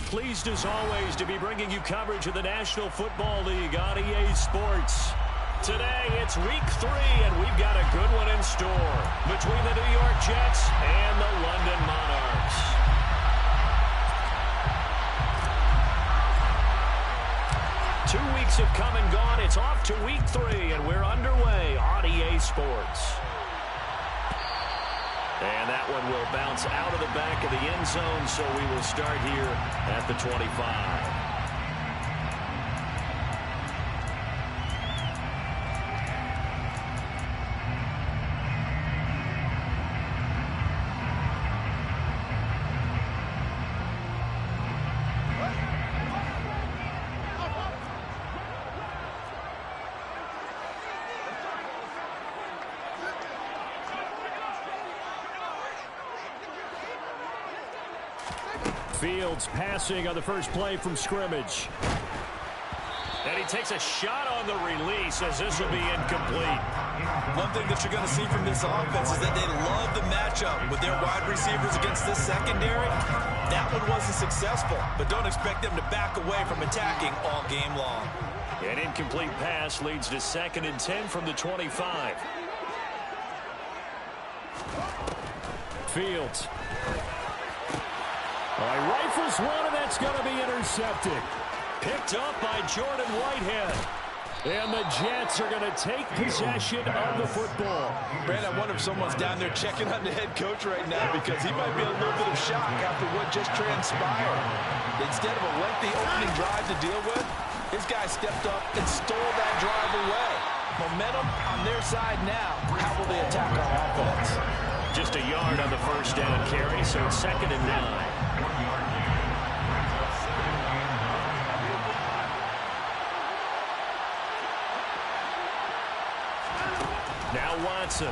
pleased as always to be bringing you coverage of the National Football League on EA Sports. Today, it's week 3, and we've got a good one in store between the New York Jets and the London Monarchs. Two weeks have come and gone. It's off to week 3, and we're underway on EA Sports. And that one will bounce out of the back of the end zone, so we will start here at the 25. Fields passing on the first play from scrimmage. And he takes a shot on the release as this will be incomplete. One thing that you're going to see from this offense is that they love the matchup with their wide receivers against this secondary. That one wasn't successful, but don't expect them to back away from attacking all game long. An incomplete pass leads to 2nd and 10 from the 25. Fields. He rifles one, and that's going to be intercepted. Picked up by Jordan Whitehead. And the Jets are going to take possession of the football. Brad, I wonder if someone's down there checking on the head coach right now because he might be in a little bit of shock after what just transpired. Instead of a lengthy opening drive to deal with, this guy stepped up and stole that drive away. Momentum on their side now. How will they attack our offense? Just a yard on the first down carry, so it's 2nd and 9. Now Watson.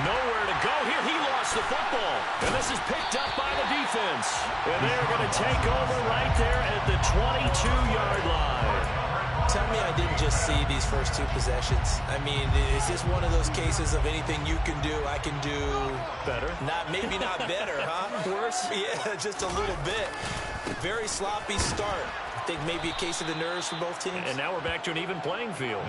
Nowhere to go here. He lost the football. And this is picked up by the defense. And they're going to take over right there at the 22-yard line. Tell me I didn't just see these first 2 possessions. I mean, is this one of those cases of anything you can do, I can do better? Maybe not better, huh? Worse? Yeah, just a little bit. Very sloppy start. I think maybe a case of the nerves for both teams. And now we're back to an even playing field.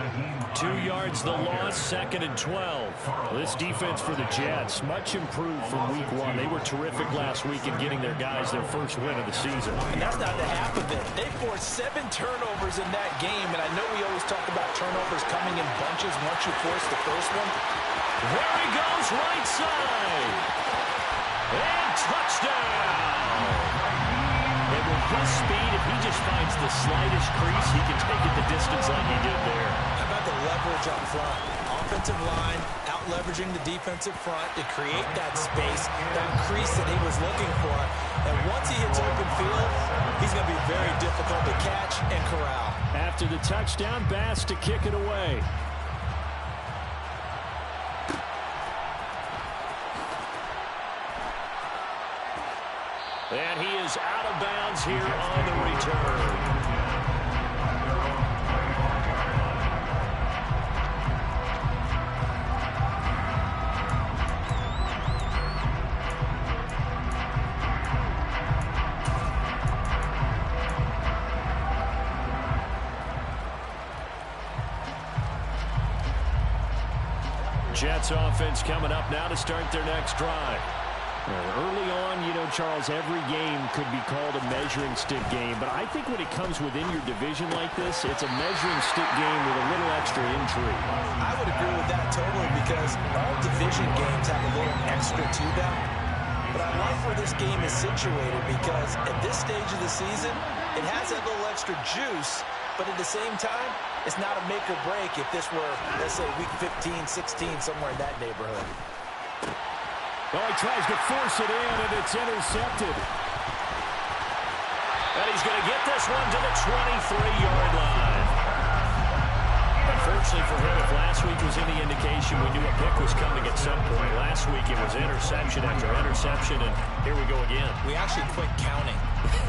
2 yards the loss, 2nd and 12. This defense for the Jets, much improved from week 1. They were terrific last week in getting their guys their first win of the season. And that's not the half of it. They forced 7 turnovers in that game, and I know we always talk about turnovers coming in bunches once you force the first one. There he goes, right side. And touchdown. And with his speed, if he just finds the slightest crease, he can take it the distance like he did there. How about the leverage up front? Offensive line out-leveraging the defensive front to create that space, that crease that he was looking for. And once he hits open field, he's going to be very difficult to catch and corral. After the touchdown, Bass to kick it away. And he is out of bounds here on the return. Jets offense coming up now to start their next drive. Early on, you know, Charles, every game could be called a measuring stick game, but I think when it comes within your division like this, it's a measuring stick game with a little extra intrigue. I would agree with that totally because all division games have a little extra to them. But I like where this game is situated because at this stage of the season, it has that little extra juice, but at the same time, it's not a make or break if this were, let's say, week 15, 16, somewhere in that neighborhood. Well, he tries to force it in, and it's intercepted. And he's going to get this one to the 23-yard line. Unfortunately for him, if last week was any indication, we knew a pick was coming at some point. Last week it was interception after interception, and here we go again. We actually quit counting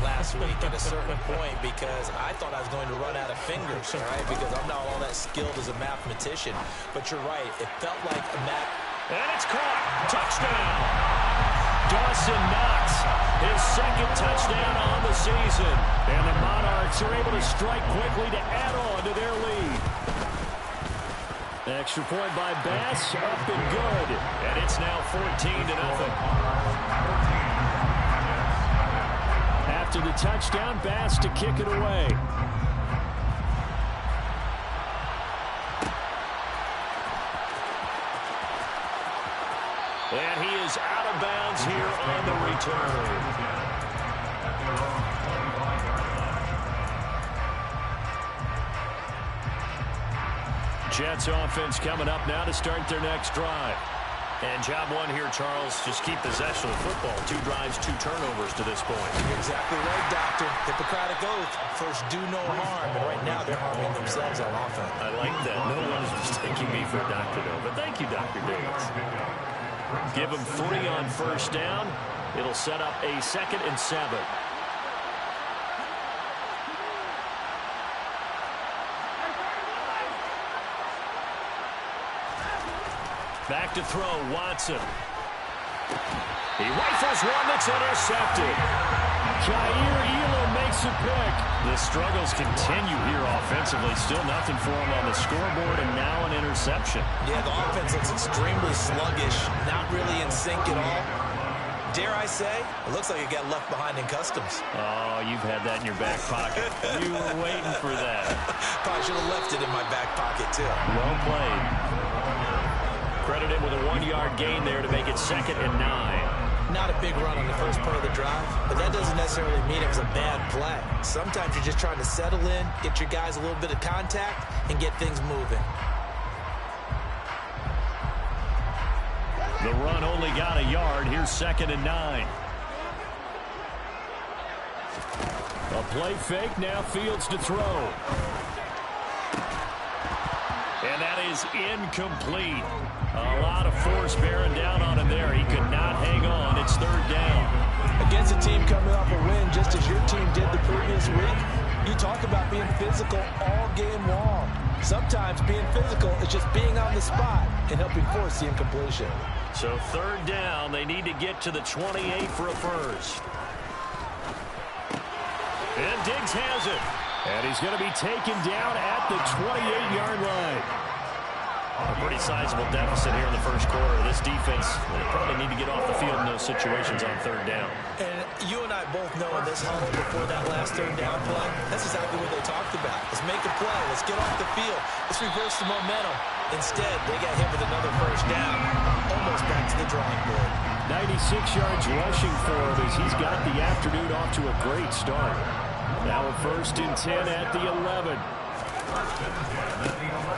last week at a certain point because I thought I was going to run out of fingers, all right, because I'm not all that skilled as a mathematician. But you're right, it felt like a math. And it's caught. Touchdown. Dawson Knox, his second touchdown on the season. And the Monarchs are able to strike quickly to add on to their lead. Extra point by Bass, up and good. And it's now 14-0. After the touchdown, Bass to kick it away. And he is out of bounds here on the return. Jets offense coming up now to start their next drive. And job one here, Charles, just keep possession of the football. 2 drives, 2 turnovers to this point. You're exactly right, Doctor. Hippocratic oath. First, do no harm. And right now, they're harming themselves on offense. I like that. No one's mistaking me for a doctor, though. But thank you, Dr. Davis. Give them 3 on first down. It'll set up a 2nd and 7. Back to throw, Watson. He rifles one that's intercepted. Jair Elam makes a pick. The struggles continue here offensively. Still nothing for him on the scoreboard, and now an interception. Yeah, the offense looks extremely sluggish, not really in sync at all. Dare I say, it looks like it got left behind in customs. Oh, you've had that in your back pocket. You were waiting for that. Probably should have left it in my back pocket, too. Well played. Credited with a 1-yard gain there to make it 2nd and 9. Not a big run on the first part of the drive, but that doesn't necessarily mean it was a bad play. Sometimes you're just trying to settle in, get your guys a little bit of contact, and get things moving. The run only got a yard. Here's 2nd and 9. A play fake. Now Fields to throw. And that is incomplete. A lot of force bearing down on him there. He could not hang on. It's 3rd down. Against a team coming off a win, just as your team did the previous week, you talk about being physical all game long. Sometimes being physical is just being on the spot and helping force the incompletion. So 3rd down, they need to get to the 28 for a first. And Diggs has it. And he's going to be taken down at the 28-yard line. A pretty sizable deficit here in the first quarter. This defense will probably need to get off the field in those situations on 3rd down. And you and I both know in this huddle before that last 3rd down play, that's exactly what they talked about. Let's make a play. Let's get off the field. Let's reverse the momentum. Instead, they got hit with another first down. Almost back to the drawing board. 96 yards rushing for him as he's got the afternoon off to a great start. Now a 1st and 10 at the 11.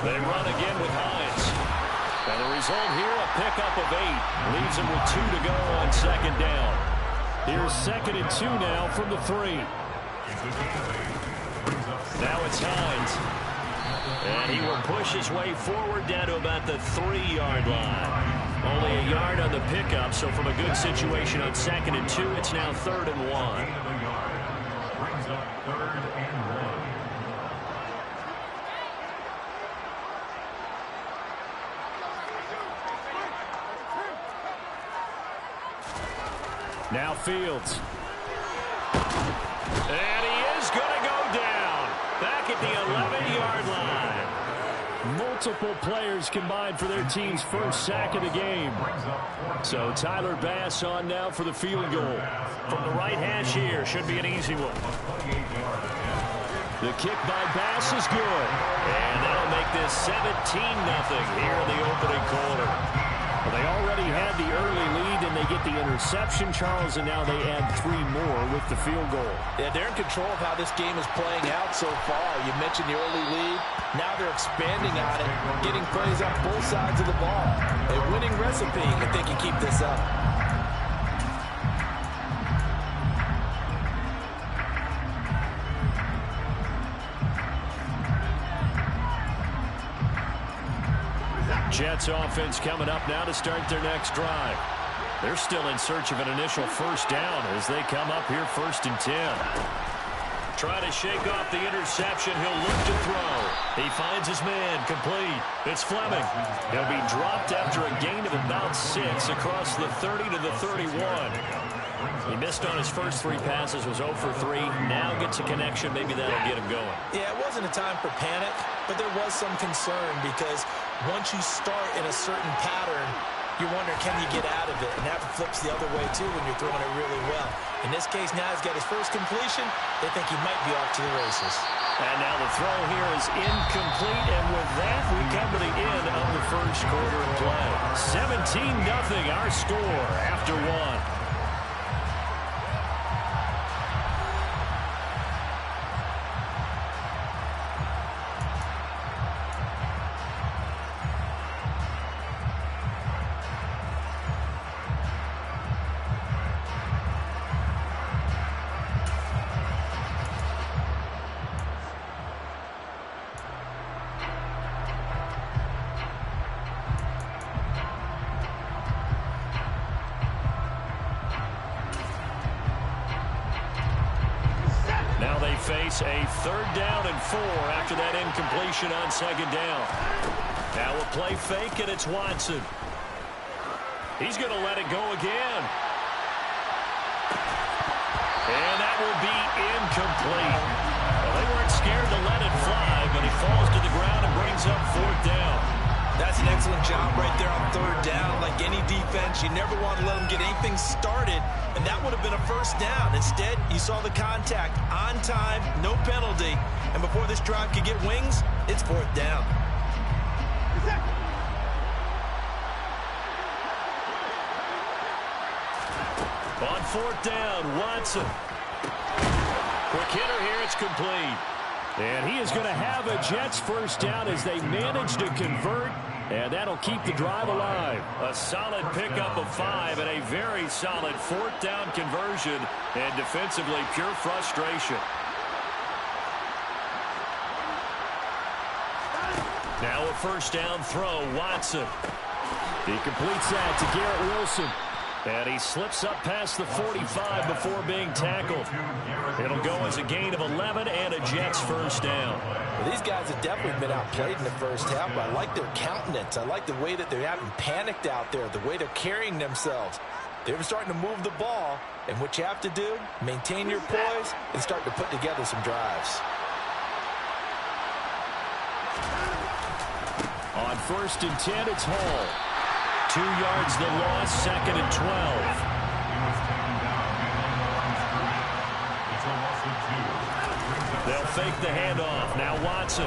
They run again with Hines. And the result here, a pickup of 8. Leaves him with 2 to go on 2nd down. Here's 2nd and 2 now from the 3. Now it's Hines. And he will push his way forward down to about the 3-yard line. Only a yard on the pickup, so from a good situation on 2nd and 2, it's now 3rd and 1. Brings up 3rd and 1. Now Fields. And he is going to go down. Back at the 11-yard line. Multiple players combined for their team's first sack of the game. So Tyler Bass on now for the field goal. From the right hash here, should be an easy one. The kick by Bass is good. And that'll make this 17-0 here in the opening quarter. Well, they already had the early lead, and they get the interception, Charles, and now they add 3 more with the field goal. Yeah, they're in control of how this game is playing out so far. You mentioned the early lead. Now they're expanding on it, getting plays on both sides of the ball. A winning recipe if they can keep this up. Jets offense coming up now to start their next drive. They're still in search of an initial first down as they come up here 1st and 10. Trying to shake off the interception. He'll look to throw. He finds his man. Complete. It's Fleming. He'll be dropped after a gain of about 6 across the 30 to the 31. He missed on his first 3 passes, was 0 for 3. Now gets a connection. Maybe that'll get him going. Yeah, it wasn't a time for panic, but there was some concern because once you start in a certain pattern, you wonder, can you get out of it? And that flips the other way, too, when you're throwing it really well. In this case, now he's got his first completion. They think he might be off to the races. And now the throw here is incomplete. And with that, we come to the end of the first quarter of play. 17-0 our score after 1. Now they face a 3rd down and 4 after that incompletion on 2nd down. Now a play fake, and it's Watson. He's going to let it go again. And that will be incomplete. Well, they weren't scared to let it fly, but he falls to the ground and brings up 4th down. That's an excellent job right there on 3rd down. Like any defense, you never want to let them get anything started, and that would have been a 1st down. Instead, you saw the contact on time, no penalty, and before this drive could get wings, it's 4th down. On 4th down, Watson. Quick hitter here, it's complete. And he is going to have a Jets 1st down as they manage to convert, and that'll keep the drive alive. A solid pickup of 5 and a very solid 4th down conversion, and defensively pure frustration. Now a 1st down throw, Watson. He completes that to Garrett Wilson. And he slips up past the 45 before being tackled. It'll go as a gain of 11 and a Jets 1st down. Well, these guys have definitely been outplayed in the first half, but I like their countenance. I like the way that they haven't panicked out there, the way they're carrying themselves. They're starting to move the ball, and what you have to do, maintain your poise and start to put together some drives. On 1st and 10, it's Hall. 2 yards the loss, 2nd and 12. They'll fake the handoff. Now Watson.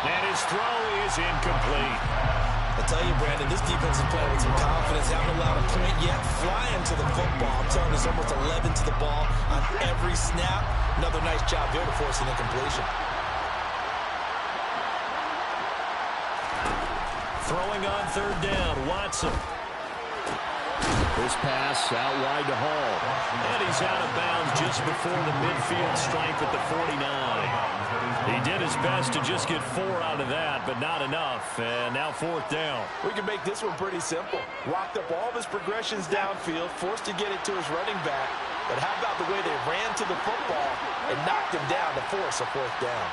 And his throw is incomplete. I'll tell you, Brandon, this defense is playing with some confidence. Haven't allowed a point yet. Flying to the football. I'm telling you, it's almost 11 to the ball on every snap. Another nice job here to force an incompletion. Throwing on 3rd down, Watson. This pass out wide to Hall. And he's out of bounds just before the midfield stripe at the 49. He did his best to just get 4 out of that, but not enough. And now 4th down. We can make this one pretty simple. Locked up all of his progressions downfield, forced to get it to his running back. But how about the way they ran to the football and knocked him down to force a 4th down?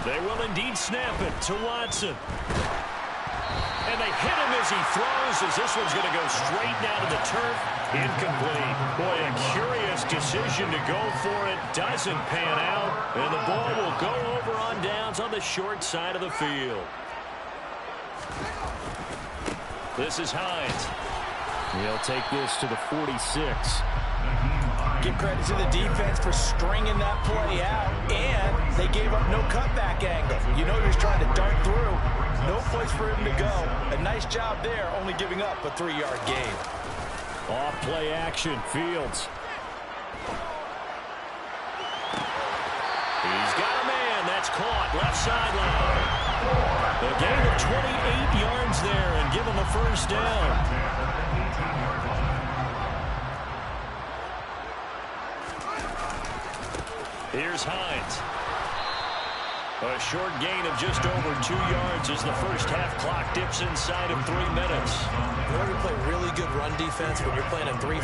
They will indeed snap it to Watson. And they hit him as he throws, as this one's going to go straight down to the turf. Incomplete. Boy, a curious decision to go for it. Doesn't pan out. And the ball will go over on downs on the short side of the field. This is Hines. He'll take this to the 46. Give credit to the defense for stringing that play out, and they gave up no cutback angle. You know he was trying to dart through. No place for him to go. A nice job there, only giving up a 3-yard gain. Off play action, Fields. He's got a man. That's caught. Left sideline. A gain of 28 yards there and give him a 1st down. Here's Hines. A short gain of just over 2 yards as the first half clock dips inside of 3 minutes. In order to play really good run defense when you're playing a 3-4,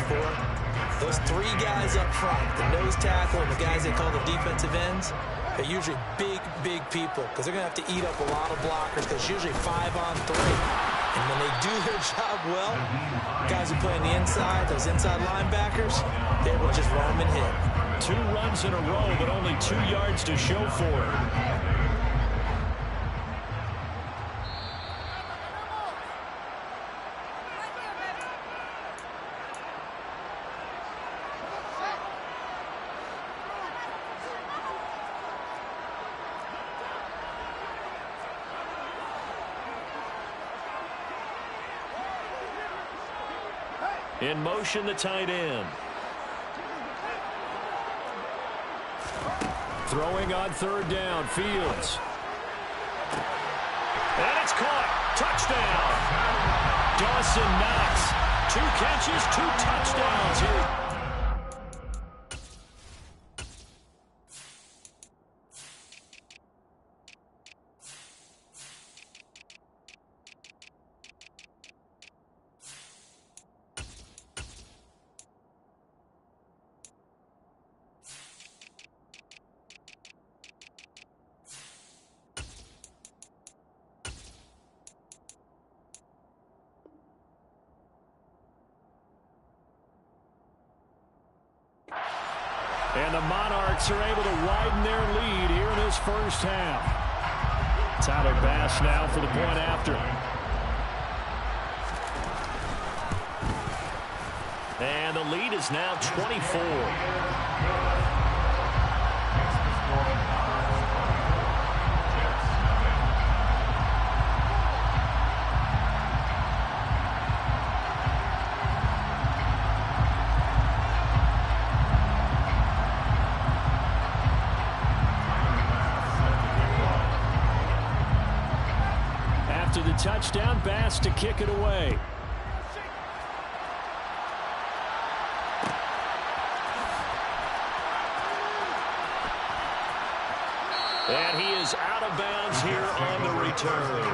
those 3 guys up front, the nose tackle and the guys they call the defensive ends, they're usually big, big people because they're going to have to eat up a lot of blockers because it's usually 5-on-3. And when they do their job well, guys who play on the inside, those inside linebackers, they will just roam and hit. 2 runs in a row, but only 2 yards to show for it. In motion, the tight end. Throwing on 3rd down, Fields. And it's caught. Touchdown. Dawson Knox. 2 catches, 2 touchdowns here. And the Monarchs are able to widen their lead here in this first half. Tyler Bass now for the point after. And the lead is now 24. After the touchdown, Bass to kick it away. And he is out of bounds here on the return.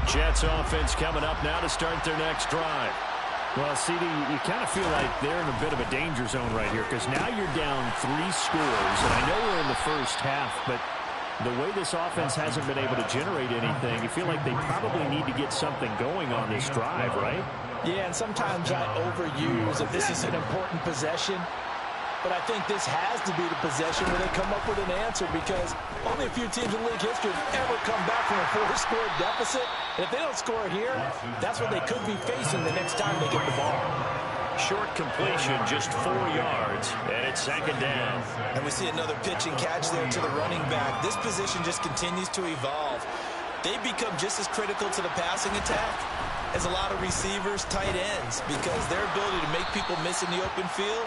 Jets offense coming up now to start their next drive. Well, CD, you kind of feel like they're in a bit of a danger zone right here because now you're down 3 scores. And I know we're in the first half, but the way this offense hasn't been able to generate anything, you feel like they probably need to get something going on this drive, right? Yeah, and sometimes I overuse that this is an important possession. But I think this has to be the possession where they come up with an answer because only a few teams in league history have ever come back from a 4-score deficit. And if they don't score here, that's what they could be facing the next time they get the ball. Short completion, just 4 yards, and it's 2nd down. And we see another pitch and catch there to the running back. This position just continues to evolve. They become just as critical to the passing attack as a lot of receivers, tight ends, because their ability to make people miss in the open field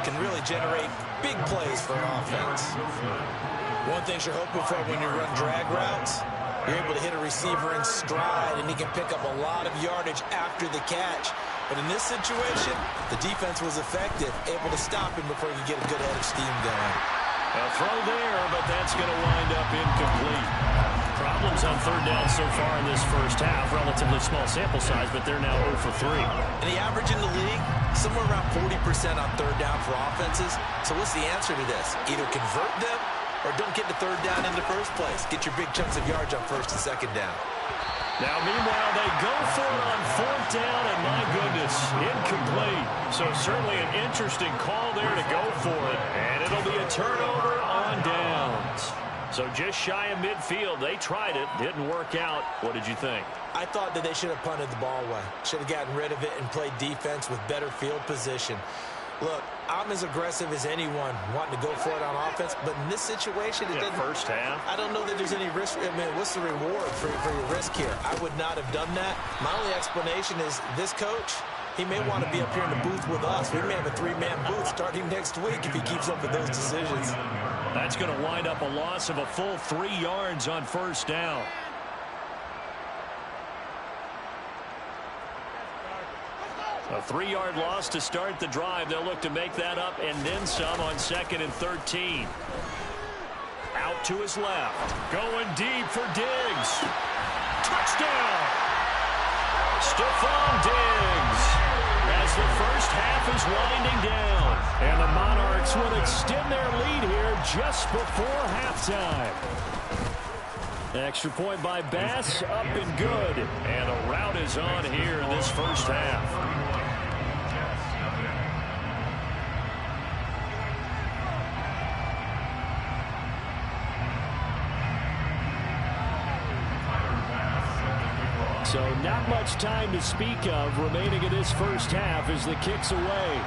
can really generate big plays for an offense. One thing you're hoping for when you run drag routes, you're able to hit a receiver in stride, and he can pick up a lot of yardage after the catch. But in this situation, the defense was effective, able to stop him before he could get a good head of steam going. A throw there, but that's going to wind up incomplete. Problems on 3rd down so far in this first half. Relatively small sample size, but they're now 0 for 3. And the average in the league, somewhere around 40% on 3rd down for offenses. So what's the answer to this? Either convert them or don't get the 3rd down in the first place. Get your big chunks of yards on 1st and 2nd down. Now, meanwhile, they go for it on 4th down, and my goodness, incomplete. So certainly an interesting call there to go for it, and it'll be a turnover on downs. So just shy of midfield. They tried it. Didn't work out. What did you think? I thought that they should have punted the ball away. Should have gotten rid of it and played defense with better field position. Look, I'm as aggressive as anyone wanting to go for it on offense, but in this situation, it doesn't. First half. I don't know that there's any risk. I mean, what's the reward for your risk here? I would not have done that. My only explanation is this coach, he may want to be up here in the booth with us. We may have a 3-man booth starting next week if he keeps up with those decisions. That's going to wind up a loss of a full 3 yards on first down. A 3-yard loss to start the drive. They'll look to make that up and then some on 2nd and 13. Out to his left. Going deep for Diggs. Touchdown! Stephon Diggs as the first half is winding down. And the Monarchs will extend their lead here just before halftime. Extra point by Bass, up and good. And a rout is on here in this first half. So not much time to speak of remaining in this first half as the kick's away.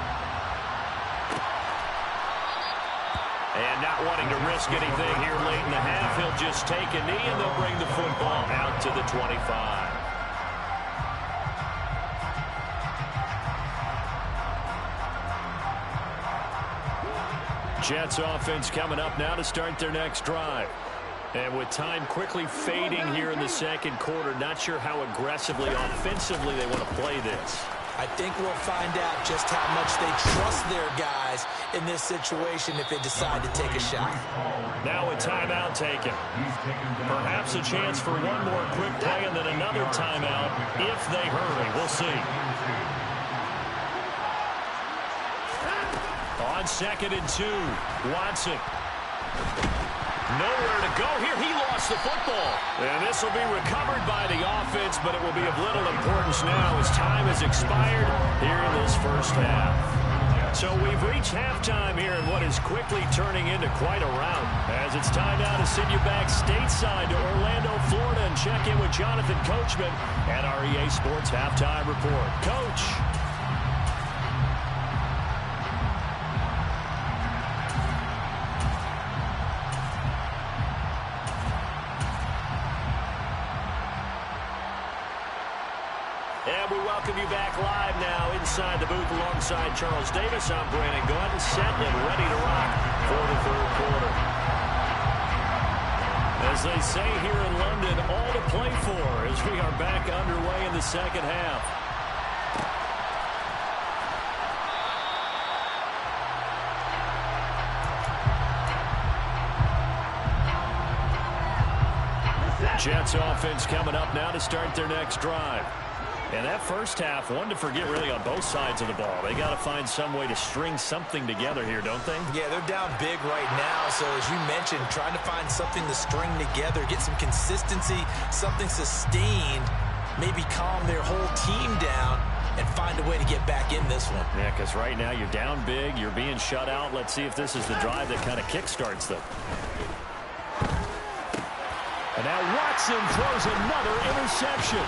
And not wanting to risk anything here late in the half, he'll just take a knee and they'll bring the football out to the 25. Jets offense coming up now to start their next drive. And with time quickly fading here in the second quarter, not sure how aggressively, offensively they want to play this. I think we'll find out just how much they trust their guys in this situation if they decide to take a shot. Now a timeout taken. Perhaps a chance for one more quick play and then another timeout if they hurry. We'll see. On 2nd and 2, Watson. Nowhere to go here. He lost the football. And this will be recovered by the offense, but it will be of little importance now as time has expired here in this first half. So we've reached halftime here in what is quickly turning into quite a rout. As it's time now to send you back stateside to Orlando, Florida, and check in with Jonathan Coachman at our EA Sports Halftime Report. Coach. And we welcome you back live now inside the booth alongside Charles Davis. I'm Brandon Gaudin, set and ready to rock for the third quarter. As they say here in London, all to play for as we are back underway in the second half. Jets offense coming up now to start their next drive. And that first half, one to forget really on both sides of the ball. They got to find some way to string something together here, don't they? Yeah, they're down big right now. So as you mentioned, trying to find something to string together, get some consistency, something sustained, maybe calm their whole team down and find a way to get back in this one. Yeah, because right now you're down big, you're being shut out. Let's see if this is the drive that kind of kickstarts them. And now Watson throws another interception.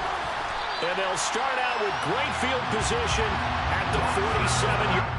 And they'll start out with great field position at the 47-yard.